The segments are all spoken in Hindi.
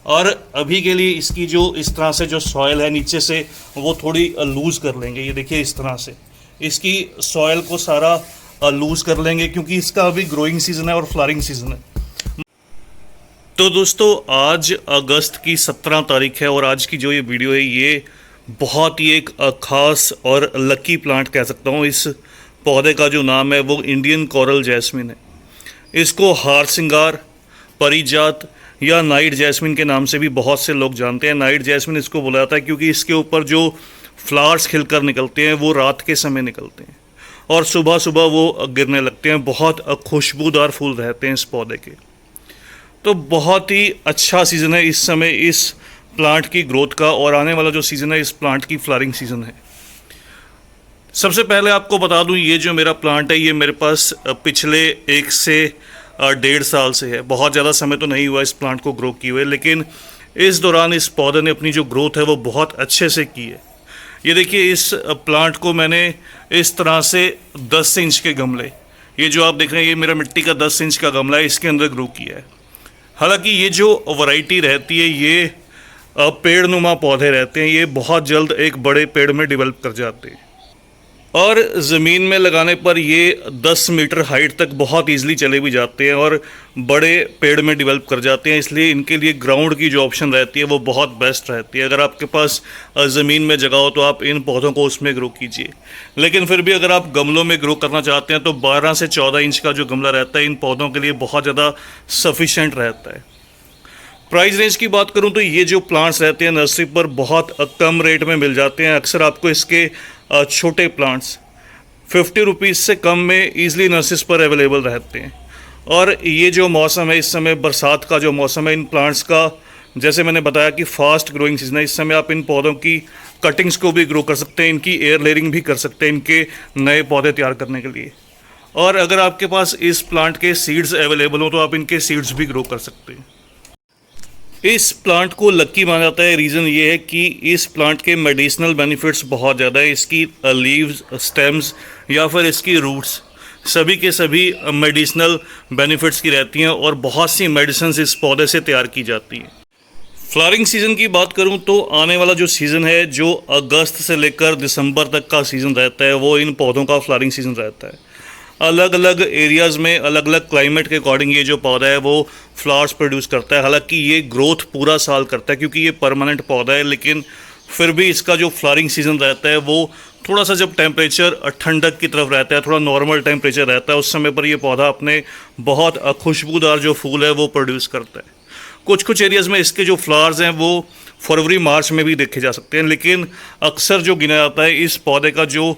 और अभी के लिए इसकी जो इस तरह से जो सॉयल है नीचे से वो थोड़ी लूज़ कर लेंगे। ये देखिए इस तरह से इसकी सॉयल को सारा लूज़ कर लेंगे क्योंकि इसका अभी ग्रोइंग सीज़न है और फ्लावरिंग सीज़न है। तो दोस्तों आज अगस्त की 17 तारीख है और आज की जो ये वीडियो है ये बहुत ही एक ख़ास और लकी प्लांट कह सकता हूँ। इस पौधे का जो नाम है वो इंडियन कोरल जैस्मिन है। इसको हार सिंगार, परिजात या नाइट जैस्मिन के नाम से भी बहुत से लोग जानते हैं। नाइट जैस्मिन इसको बोला जाता है क्योंकि इसके ऊपर जो फ्लावर्स खिलकर निकलते हैं वो रात के समय निकलते हैं और सुबह सुबह वो गिरने लगते हैं। बहुत खुशबूदार फूल रहते हैं इस पौधे के। तो बहुत ही अच्छा सीज़न है इस समय इस प्लांट की ग्रोथ का, और आने वाला जो सीज़न है इस प्लांट की फ्लावरिंग सीज़न है। सबसे पहले आपको बता दूं ये जो मेरा प्लांट है ये मेरे पास पिछले 1 से 1.5 साल से है। बहुत ज़्यादा समय तो नहीं हुआ इस प्लांट को ग्रो किए हुए, लेकिन इस दौरान इस पौधे ने अपनी जो ग्रोथ है वो बहुत अच्छे से की है। ये देखिए इस प्लांट को मैंने इस तरह से 10 इंच के गमले, ये जो आप देख रहे हैं ये मेरा मिट्टी का 10 इंच का गमला है, इसके अंदर ग्रो किया है। हालांकि ये जो वैरायटी रहती है ये पेड़ नुमा पौधे रहते हैं, ये बहुत जल्द एक बड़े पेड़ में डेवलप कर जाते हैं और ज़मीन में लगाने पर ये 10 मीटर हाइट तक बहुत ईजिली चले भी जाते हैं और बड़े पेड़ में डेवलप कर जाते हैं। इसलिए इनके लिए ग्राउंड की जो ऑप्शन रहती है वो बहुत बेस्ट रहती है। अगर आपके पास ज़मीन में जगह हो तो आप इन पौधों को उसमें ग्रो कीजिए, लेकिन फिर भी अगर आप गमलों में ग्रो करना चाहते हैं तो 12 से 14 इंच का जो गमला रहता है इन पौधों के लिए बहुत ज़्यादा सफिशेंट रहता है। प्राइस रेंज की बात करूं तो ये जो प्लांट्स रहते हैं नर्सरी पर बहुत कम रेट में मिल जाते हैं। अक्सर आपको इसके छोटे प्लांट्स 50 रुपीज़ से कम में ईज़िली नर्सरीज पर अवेलेबल रहते हैं। और ये जो मौसम है इस समय बरसात का जो मौसम है, इन प्लांट्स का जैसे मैंने बताया कि फास्ट ग्रोइंग सीजन है। इस समय आप इन पौधों की कटिंग्स को भी ग्रो कर सकते हैं, इनकी एयर लेयरिंग भी कर सकते हैं इनके नए पौधे तैयार करने के लिए। और अगर आपके पास इस प्लांट के सीड्स अवेलेबल हो तो आप इनके सीड्स भी ग्रो कर सकते हैं। इस प्लांट को लक्की माना जाता है। रीज़न ये है कि इस प्लांट के मेडिसिनल बेनिफिट्स बहुत ज़्यादा है। इसकी लीव्स, स्टेम्स या फिर इसकी रूट्स सभी के सभी मेडिसिनल बेनिफिट्स की रहती हैं और बहुत सी मेडिसिन इस पौधे से तैयार की जाती हैं। फ्लावरिंग सीज़न की बात करूं तो आने वाला जो सीज़न है जो अगस्त से लेकर दिसंबर तक का सीज़न रहता है वो इन पौधों का फ्लावरिंग सीज़न रहता है। अलग अलग एरियाज़ में अलग अलग क्लाइमेट के अकॉर्डिंग ये जो पौधा है वो फ्लावर्स प्रोड्यूस करता है। हालांकि ये ग्रोथ पूरा साल करता है क्योंकि ये परमानेंट पौधा है, लेकिन फिर भी इसका जो फ्लावरिंग सीज़न रहता है वो थोड़ा सा जब टेम्परेचर ठंडक की तरफ रहता है, थोड़ा नॉर्मल टेम्परेचर रहता है, उस समय पर ये पौधा अपने बहुत खुशबूदार जो फूल है वो प्रोड्यूस करता है। कुछ कुछ एरियाज़ में इसके जो फ्लावर्स हैं वो फरवरी मार्च में भी देखे जा सकते हैं, लेकिन अक्सर जो गिना जाता है इस पौधे का जो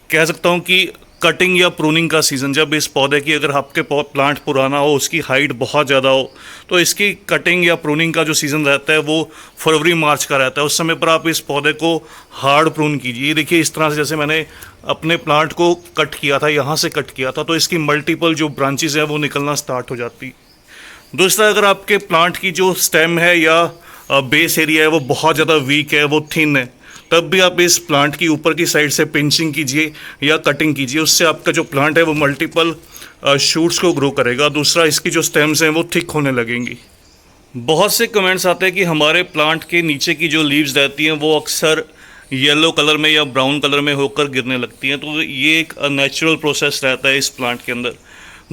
कह सकता हूँ कि कटिंग या प्रूनिंग का सीज़न, जब इस पौधे की अगर आपके प्लांट पुराना हो, उसकी हाइट बहुत ज़्यादा हो, तो इसकी कटिंग या प्रूनिंग का जो सीज़न रहता है वो फरवरी मार्च का रहता है। उस समय पर आप इस पौधे को हार्ड प्रून कीजिए। देखिए इस तरह से जैसे मैंने अपने प्लांट को कट किया था, यहाँ से कट किया था, तो इसकी मल्टीपल जो ब्रांचेज हैं वो निकलना स्टार्ट हो जाती। दूसरा, अगर आपके प्लांट की जो स्टेम है या बेस एरिया है वो बहुत ज़्यादा वीक है, वो थिन है, तब भी आप इस प्लांट की ऊपर की साइड से पिंचिंग कीजिए या कटिंग कीजिए। उससे आपका जो प्लांट है वो मल्टीपल शूट्स को ग्रो करेगा। दूसरा, इसकी जो स्टेम्स हैं वो थिक होने लगेंगी। बहुत से कमेंट्स आते हैं कि हमारे प्लांट के नीचे की जो लीव्स रहती हैं वो अक्सर येलो कलर में या ब्राउन कलर में होकर गिरने लगती हैं, तो ये एक नेचुरल प्रोसेस रहता है इस प्लांट के अंदर।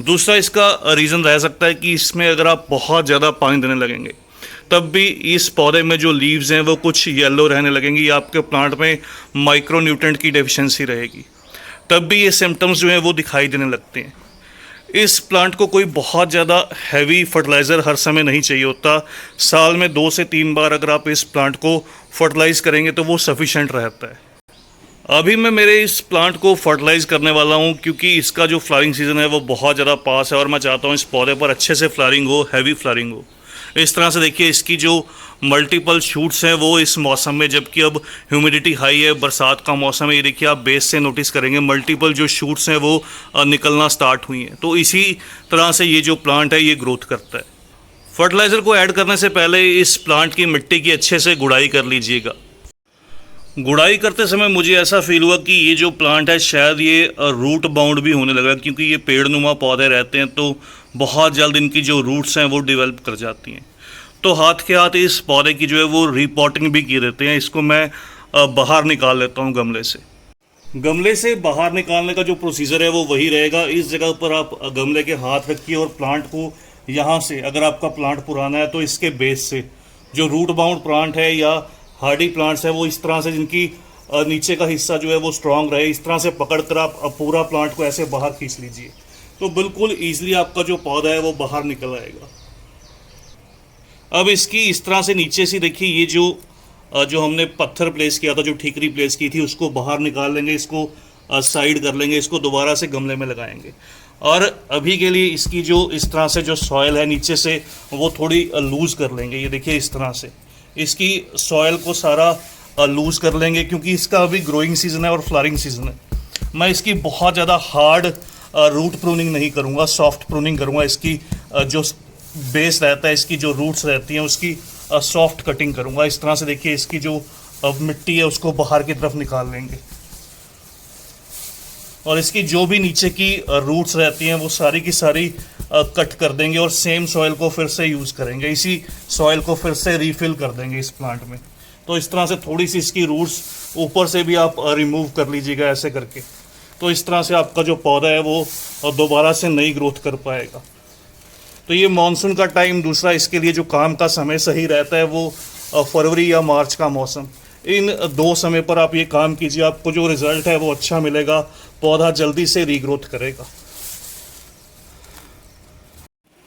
दूसरा, इसका रीज़न रह सकता है कि इसमें अगर आप बहुत ज़्यादा पानी देने लगेंगे तब भी इस पौधे में जो लीव्स हैं वो कुछ येलो रहने लगेंगी या आपके प्लांट में माइक्रो न्यूट्रेंट की डेफिशिएंसी रहेगी, तब भी ये सिम्टम्स जो हैं वो दिखाई देने लगते हैं। इस प्लांट को कोई बहुत ज़्यादा हैवी फर्टिलाइज़र हर समय नहीं चाहिए होता। साल में 2 से 3 बार अगर आप इस प्लांट को फर्टिलाइज़ करेंगे तो वो सफिशेंट रहता है। अभी मैं मेरे इस प्लांट को फर्टिलाइज़ करने वाला हूँ क्योंकि इसका जो फ्लावरिंग सीज़न है वो बहुत ज़्यादा पास है और मैं चाहता हूँ इस पौधे पर अच्छे से फ्लावरिंग हो, हैवी फ्लावरिंग हो। इस तरह से देखिए इसकी जो मल्टीपल शूट्स हैं वो इस मौसम में, जबकि अब ह्यूमिडिटी हाई है, बरसात का मौसम है, ये देखिए आप बेस से नोटिस करेंगे मल्टीपल जो शूट्स हैं वो निकलना स्टार्ट हुई हैं। तो इसी तरह से ये जो प्लांट है ये ग्रोथ करता है। फर्टिलाइज़र को ऐड करने से पहले इस प्लांट की मिट्टी की अच्छे से गुड़ाई कर लीजिएगा। गुड़ाई करते समय मुझे ऐसा फील हुआ कि ये जो प्लांट है शायद ये रूट बाउंड भी होने लगा, क्योंकि ये पेड़ नुमा पौधे रहते हैं तो बहुत जल्द इनकी जो रूट्स हैं वो डेवलप कर जाती हैं। तो हाथ के हाथ इस पौधे की जो है वो रिपोर्टिंग भी की देते हैं। इसको मैं बाहर निकाल लेता हूँ गमले से। गमले से बाहर निकालने का जो प्रोसीजर है वो वही रहेगा। इस जगह पर आप गमले के हाथ रखिए और प्लांट को यहाँ से, अगर आपका प्लांट पुराना है तो इसके बेस से, जो रूट बाउंड प्लांट है या हार्डी प्लांट्स है वो इस तरह से, जिनकी नीचे का हिस्सा जो है वो स्ट्रांग रहे, इस तरह से पकड़कर आप पूरा प्लांट को ऐसे बाहर खींच लीजिए, तो बिल्कुल ईजिली आपका जो पौधा है वो बाहर निकल आएगा। अब इसकी इस तरह से नीचे से देखिए, ये जो हमने पत्थर प्लेस किया था, जो ठीकरी प्लेस की थी, उसको बाहर निकाल लेंगे, इसको साइड कर लेंगे, इसको दोबारा से गमले में लगाएंगे। और अभी के लिए इसकी जो इस तरह से जो सॉयल है नीचे से वो थोड़ी लूज़ कर लेंगे। ये देखिए इस तरह से इसकी सॉयल को सारा लूज़ कर लेंगे, क्योंकि इसका अभी ग्रोइंग सीज़न है और फ्लावरिंग सीज़न है। मैं इसकी बहुत ज़्यादा हार्ड रूट प्रूनिंग नहीं करूँगा, सॉफ्ट प्रूनिंग करूँगा। इसकी जो बेस रहता है, इसकी जो रूट्स रहती हैं, उसकी सॉफ्ट कटिंग करूँगा। इस तरह से देखिए इसकी जो मिट्टी है उसको बाहर की तरफ निकाल लेंगे, और इसकी जो भी नीचे की रूट्स रहती हैं वो सारी की सारी कट कर देंगे, और सेम सॉइल को फिर से यूज़ करेंगे। इसी सॉइल को फिर से रिफ़िल कर देंगे इस प्लांट में। तो इस तरह से थोड़ी सी इसकी रूट्स ऊपर से भी आप रिमूव कर लीजिएगा ऐसे करके, तो इस तरह से आपका जो पौधा है वो दोबारा से नई ग्रोथ कर पाएगा। तो ये मानसून का टाइम, दूसरा इसके लिए जो काम का समय सही रहता है वो फरवरी या मार्च का मौसम। इन 2 समय पर आप ये काम कीजिए, आपको जो रिज़ल्ट है वो अच्छा मिलेगा, पौधा जल्दी से रीग्रोथ करेगा।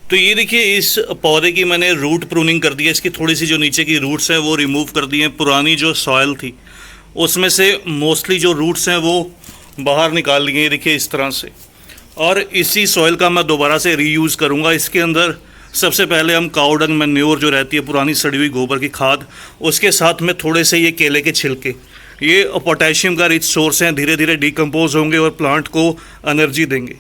तो ये देखिए इस पौधे की मैंने रूट प्रूनिंग कर दी है। इसकी थोड़ी सी जो नीचे की रूट्स हैं वो रिमूव कर दी हैं। पुरानी जो सॉयल थी उसमें से मोस्टली जो रूट्स हैं वो बाहर निकाल लिए हैं, देखिए इस तरह से। और इसी सॉइल का मैं दोबारा से रीयूज़ करूँगा। इसके अंदर सबसे पहले हम काऊ डंग मैन्योर जो रहती है, पुरानी सड़ी हुई गोबर की खाद, उसके साथ में थोड़े से ये केले के छिलके, ये पोटेशियम का रिच सोर्स हैं, धीरे धीरे डिकम्पोज होंगे और प्लांट को एनर्जी देंगे।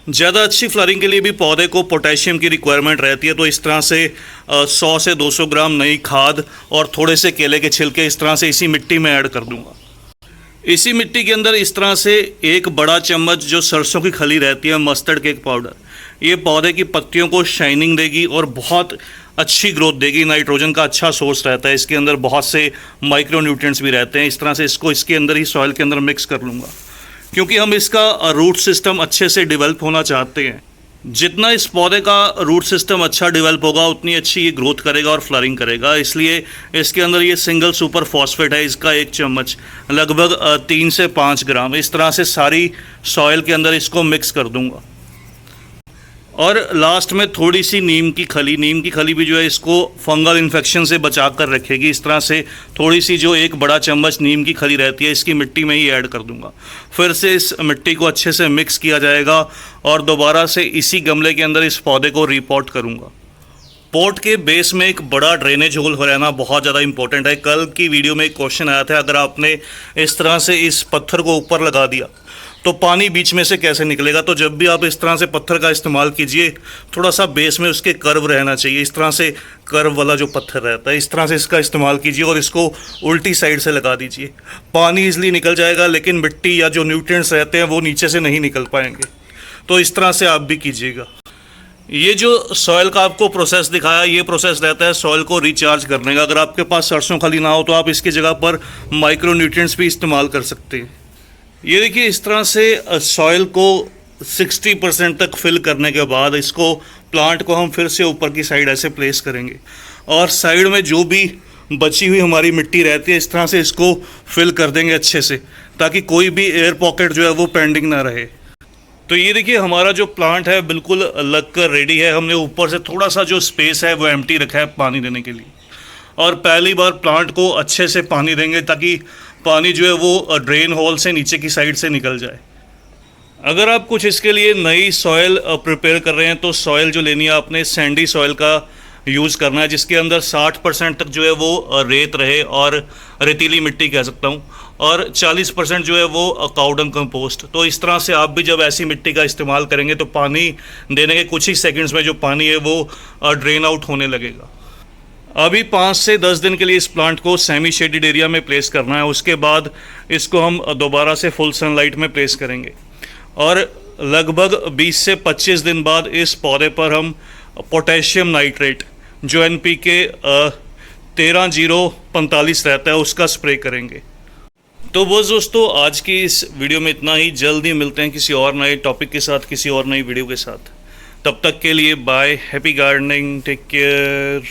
ज़्यादा अच्छी फ्लावरिंग के लिए भी पौधे को पोटेशियम की रिक्वायरमेंट रहती है, तो इस तरह से 100 से 200 ग्राम नई खाद और थोड़े से केले के छिलके इस तरह से इसी मिट्टी में ऐड कर दूंगा। इसी मिट्टी के अंदर इस तरह से 1 बड़ा चम्मच जो सरसों की खली रहती है, मस्टर्ड केक पाउडर, ये पौधे की पत्तियों को शाइनिंग देगी और बहुत अच्छी ग्रोथ देगी। नाइट्रोजन का अच्छा सोर्स रहता है, इसके अंदर बहुत से माइक्रो न्यूट्रिएंट्स भी रहते हैं। इस तरह से इसको इसके अंदर ही सॉइल के अंदर मिक्स कर लूँगा, क्योंकि हम इसका रूट सिस्टम अच्छे से डेवलप होना चाहते हैं। जितना इस पौधे का रूट सिस्टम अच्छा डेवलप होगा उतनी अच्छी ये ग्रोथ करेगा और फ्लावरिंग करेगा। इसलिए इसके अंदर ये सिंगल सुपर फॉस्फेट है, इसका 1 चम्मच, लगभग 3 से 5 ग्राम, इस तरह से सारी सॉइल के अंदर इसको मिक्स कर दूंगा। और लास्ट में थोड़ी सी नीम की खली भी जो है इसको फंगल इन्फेक्शन से बचा कर रखेगी। इस तरह से थोड़ी सी जो 1 बड़ा चम्मच नीम की खली रहती है, इसकी मिट्टी में ही ऐड कर दूंगा। फिर से इस मिट्टी को अच्छे से मिक्स किया जाएगा और दोबारा से इसी गमले के अंदर इस पौधे को रिपोर्ट करूंगा। पॉट के बेस में एक बड़ा ड्रेनेज होल हो रहना बहुत ज़्यादा इंपॉर्टेंट है। कल की वीडियो में एक क्वेश्चन आया था, अगर आपने इस तरह से इस पत्थर को ऊपर लगा दिया तो पानी बीच में से कैसे निकलेगा। तो जब भी आप इस तरह से पत्थर का इस्तेमाल कीजिए, थोड़ा सा बेस में उसके कर्व रहना चाहिए। इस तरह से कर्व वाला जो पत्थर रहता है, इस तरह से इसका इस्तेमाल कीजिए और इसको उल्टी साइड से लगा दीजिए। पानी ईजिली निकल जाएगा, लेकिन मिट्टी या जो न्यूट्रिएंट्स रहते हैं वो नीचे से नहीं निकल पाएंगे। तो इस तरह से आप भी कीजिएगा। ये जो सॉइल का आपको प्रोसेस दिखाया, ये प्रोसेस रहता है सॉइल को रिचार्ज करने का। अगर आपके पास सरसों खली ना हो तो आप इसकी जगह पर माइक्रो न्यूट्रिएंट्स भी इस्तेमाल कर सकते हैं। ये देखिए इस तरह से सॉइल को 60% तक फिल करने के बाद इसको, प्लांट को हम फिर से ऊपर की साइड ऐसे प्लेस करेंगे और साइड में जो भी बची हुई हमारी मिट्टी रहती है इस तरह से इसको फिल कर देंगे अच्छे से, ताकि कोई भी एयर पॉकेट जो है वो पेंडिंग ना रहे। तो ये देखिए हमारा जो प्लांट है बिल्कुल लग कर रेडी है। हमने ऊपर से थोड़ा सा जो स्पेस है वो एम्प्टी रखा है पानी देने के लिए, और पहली बार प्लांट को अच्छे से पानी देंगे ताकि पानी जो है वो ड्रेन होल से नीचे की साइड से निकल जाए। अगर आप कुछ इसके लिए नई सॉइल प्रिपेयर कर रहे हैं तो सॉइल जो लेनी है आपने सैंडी सॉइल का यूज़ करना है, जिसके अंदर 60% तक जो है वो रेत रहे और रेतीली मिट्टी कह सकता हूँ, और 40% जो है वो काऊ डंग कंपोस्ट। तो इस तरह से आप भी जब ऐसी मिट्टी का इस्तेमाल करेंगे तो पानी देने के कुछ ही सेकंड्स में जो पानी है वो ड्रेन आउट होने लगेगा। अभी 5 से 10 दिन के लिए इस प्लांट को सेमी शेडेड एरिया में प्लेस करना है। उसके बाद इसको हम दोबारा से फुल सनलाइट में प्लेस करेंगे, और लगभग 20 से 25 दिन बाद इस पौधे पर हम पोटेशियम नाइट्रेट जो NPK 13-0-45 रहता है उसका स्प्रे करेंगे। तो बस दोस्तों आज की इस वीडियो में इतना ही। जल्द ही मिलते हैं किसी और नए टॉपिक के साथ, किसी और नई वीडियो के साथ। तब तक के लिए bye, happy gardening, take care.